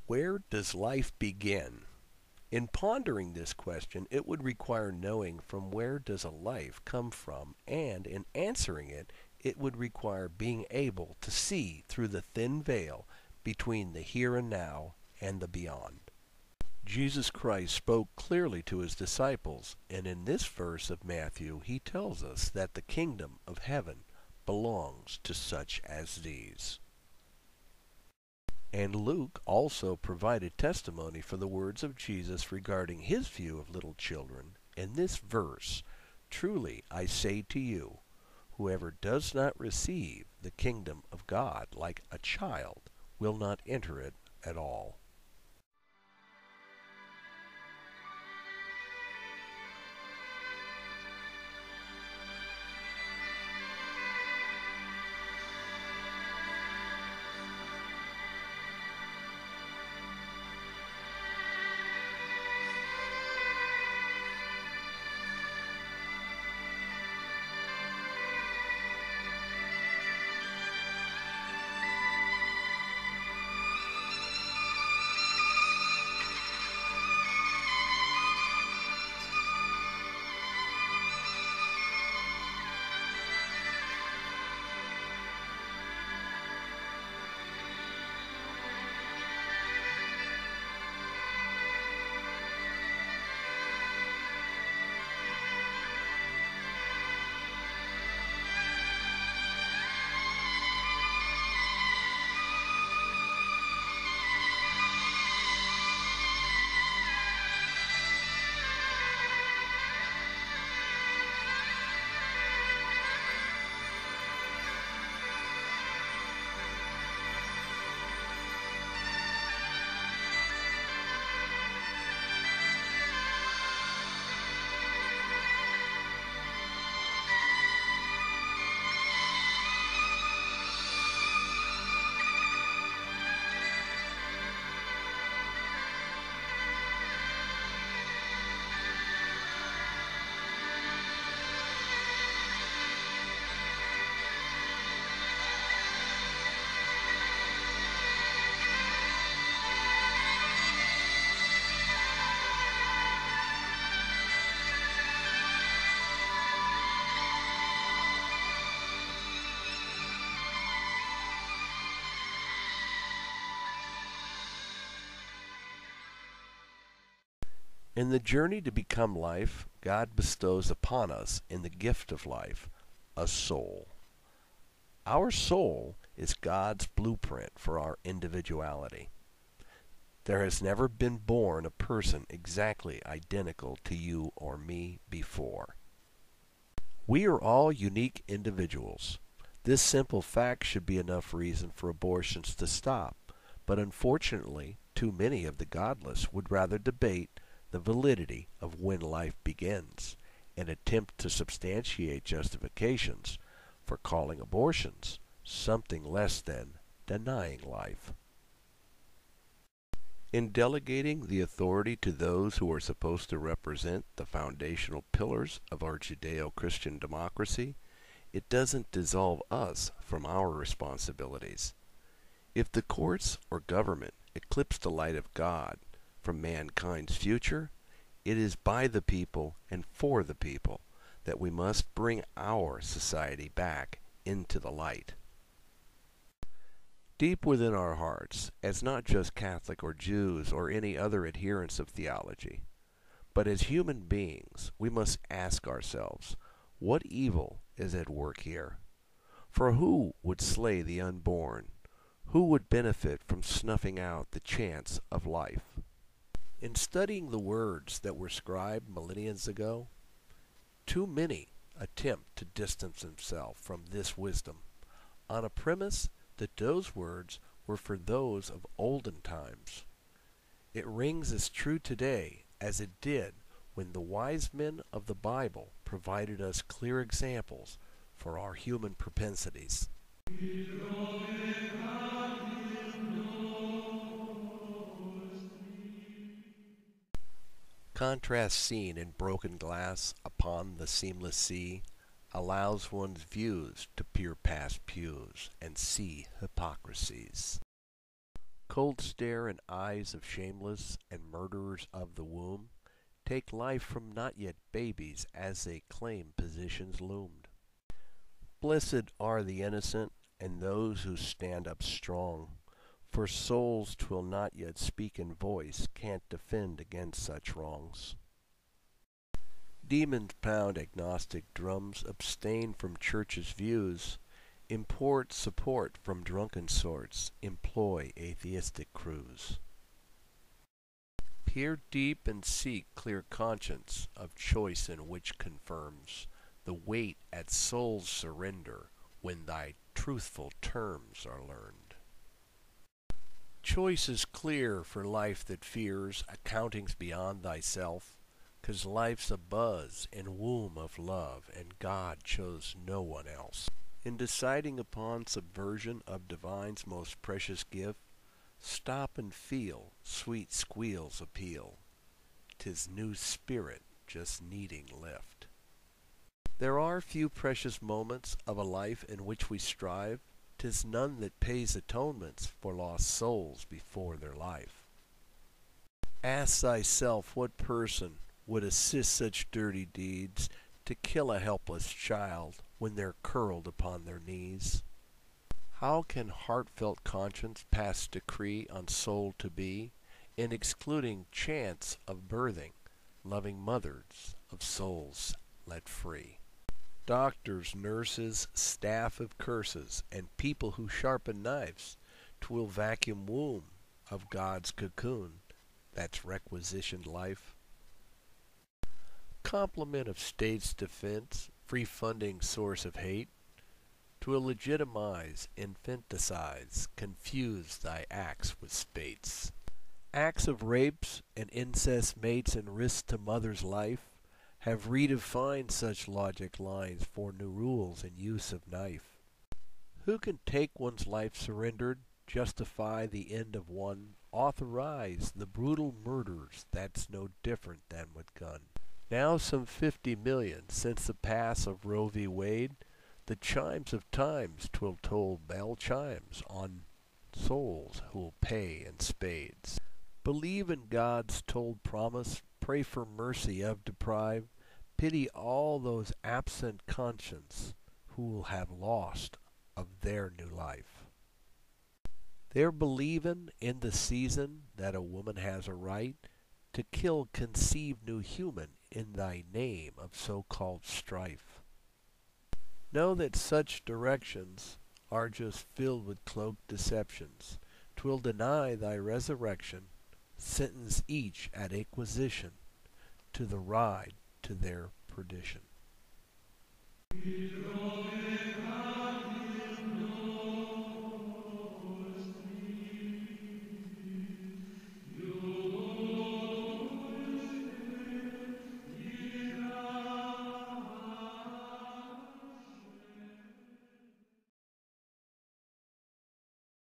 Where does life begin? In pondering this question, it would require knowing from where does a life come from, and in answering it, it would require being able to see through the thin veil between the here and now and the beyond. Jesus Christ spoke clearly to his disciples, and in this verse of Matthew he tells us that the kingdom of heaven belongs to such as these. And Luke also provided testimony for the words of Jesus regarding his view of little children in this verse, "Truly I say to you, whoever does not receive the kingdom of God like a child will not enter it at all." In the journey to become life, God bestows upon us in the gift of life a soul. Our soul is God's blueprint for our individuality. There has never been born a person exactly identical to you or me before. We are all unique individuals. This simple fact should be enough reason for abortions to stop, but unfortunately, too many of the godless would rather debate the validity of when life begins, and attempt to substantiate justifications for calling abortions something less than denying life. In delegating the authority to those who are supposed to represent the foundational pillars of our Judeo-Christian democracy, it doesn't dissolve us from our responsibilities. If the courts or government eclipse the light of God from mankind's future, it is by the people and for the people that we must bring our society back into the light. Deep within our hearts, as not just Catholic or Jews or any other adherents of theology, but as human beings, we must ask ourselves, what evil is at work here? For who would slay the unborn? Who would benefit from snuffing out the chance of life? In studying the words that were scribed millenniums ago, too many attempt to distance themselves from this wisdom, on a premise that those words were for those of olden times. It rings as true today as it did when the wise men of the Bible provided us clear examples for our human propensities. Contrast seen in broken glass upon the seamless sea allows one's views to peer past pews and see hypocrisies. Cold stare and eyes of shameless and murderers of the womb take life from not yet babies as they claim positions loomed. Blessed are the innocent and those who stand up strong, for souls 'twill not yet speak in voice can't defend against such wrongs. Demons pound agnostic drums, abstain from church's views, import support from drunken sorts, employ atheistic crews. Peer deep and seek clear conscience of choice in which confirms the weight at soul's surrender when thy truthful terms are learned. Choice is clear for life that fears accountings beyond thyself, 'cause life's a buzz and womb of love, and God chose no one else. In deciding upon subversion of divine's most precious gift, stop and feel sweet squeals appeal. 'Tis new spirit just needing lift. There are few precious moments of a life in which we strive. 'Tis none that pays atonements for lost souls before their life. Ask thyself what person would assist such dirty deeds to kill a helpless child when they're curled upon their knees? How can heartfelt conscience pass decree on soul to be, in excluding chance of birthing loving mothers of souls let free? Doctors, nurses, staff of curses, and people who sharpen knives, 'twill vacuum womb of God's cocoon that's requisitioned life. Complement of state's defense, free funding source of hate, 'twill legitimize infanticides, confuse thy acts with spates. Acts of rapes and incest mates and risks to mother's life have redefined such logic lines for new rules in use of knife. Who can take one's life surrendered, justify the end of one, authorize the brutal murders that's no different than with gun? Now some 50 million since the pass of Roe v. Wade, the chimes of times 'twill toll bell chimes on souls who'll pay in spades. Believe in God's told promise, pray for mercy of deprived, pity all those absent conscience who'll have lost of their new life. They're believin' in the season that a woman has a right to kill conceived new human in thy name of so-called strife. Know that such directions are just filled with cloaked deceptions. 'Twill deny thy resurrection, sentence each at acquisition to the ride to their perdition.